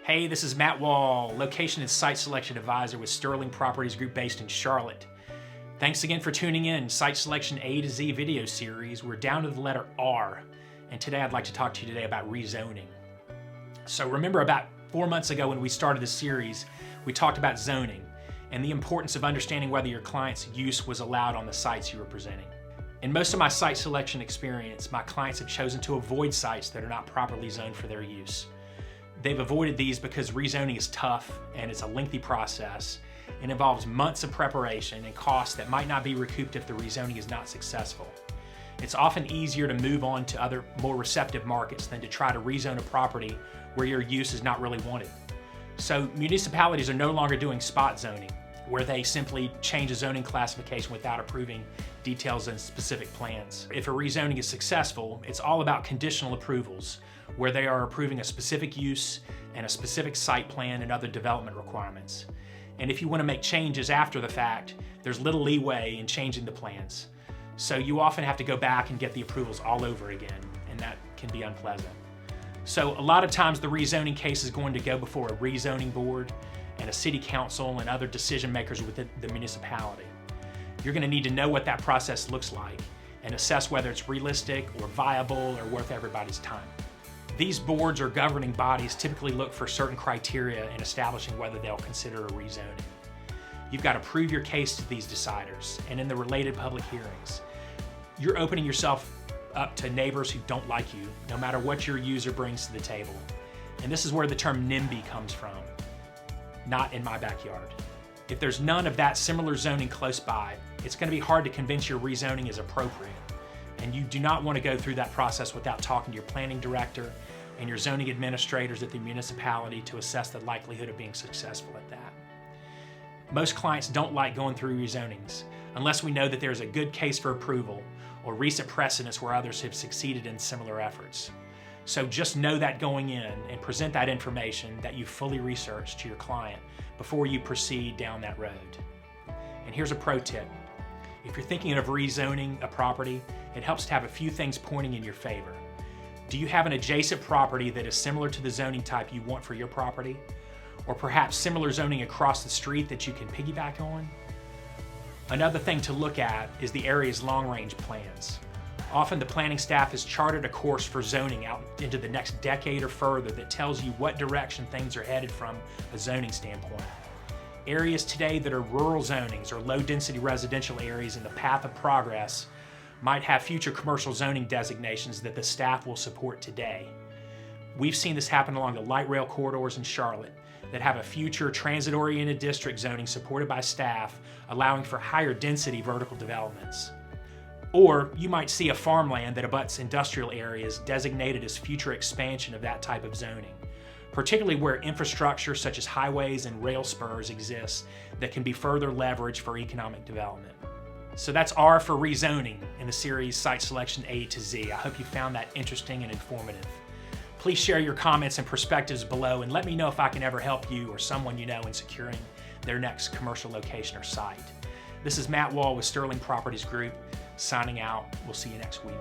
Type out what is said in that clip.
Hey, this is Matt Wall, Location and Site Selection Advisor with Sterling Properties Group based in Charlotte. Thanks again for tuning in. Site Selection A to Z video series. We're down to the letter R, and today I'd like to talk to you today about rezoning. So remember about 4 months ago when we started this series, we talked about zoning and the importance of understanding whether your client's use was allowed on the sites you were presenting. In most of my site selection experience, my clients have chosen to avoid sites that are not properly zoned for their use. They've avoided these because rezoning is tough and it's a lengthy process. It involves months of preparation and costs that might not be recouped if the rezoning is not successful. It's often easier to move on to other more receptive markets than to try to rezone a property where your use is not really wanted. So municipalities are no longer doing spot zoning, where they simply change a zoning classification without approving details and specific plans. If a rezoning is successful, it's all about conditional approvals, where they are approving a specific use and a specific site plan and other development requirements. And if you want to make changes after the fact, there's little leeway in changing the plans. So you often have to go back and get the approvals all over again, and that can be unpleasant. So a lot of times the rezoning case is going to go before a rezoning board and a city council and other decision makers within the municipality. You're going to need to know what that process looks like and assess whether it's realistic or viable or worth everybody's time. These boards or governing bodies typically look for certain criteria in establishing whether they'll consider a rezoning. You've got to prove your case to these deciders, and in the related public hearings, you're opening yourself up to neighbors who don't like you, no matter what your user brings to the table. And this is where the term NIMBY comes from. Not in my backyard. If there's none of that similar zoning close by, it's going to be hard to convince your rezoning is appropriate. And you do not want to go through that process without talking to your planning director and your zoning administrators at the municipality to assess the likelihood of being successful at that. Most clients don't like going through rezonings unless we know that there's a good case for approval or recent precedents where others have succeeded in similar efforts. So just know that going in and present that information that you fully researched to your client before you proceed down that road. And here's a pro tip. If you're thinking of rezoning a property, it helps to have a few things pointing in your favor. Do you have an adjacent property that is similar to the zoning type you want for your property? Or perhaps similar zoning across the street that you can piggyback on? Another thing to look at is the area's long-range plans. Often the planning staff has charted a course for zoning out into the next decade or further that tells you what direction things are headed from a zoning standpoint. Areas today that are rural zonings or low-density residential areas in the path of progress might have future commercial zoning designations that the staff will support today. We've seen this happen along the light rail corridors in Charlotte that have a future transit-oriented district zoning supported by staff, allowing for higher density vertical developments. Or you might see a farmland that abuts industrial areas designated as future expansion of that type of zoning, particularly where infrastructure such as highways and rail spurs exist that can be further leveraged for economic development. So that's R for rezoning in the series Site Selection A to Z. I hope you found that interesting and informative. Please share your comments and perspectives below and let me know if I can ever help you or someone you know in securing their next commercial location or site. This is Matt Wall with Sterling Properties Group, signing out. We'll see you next week.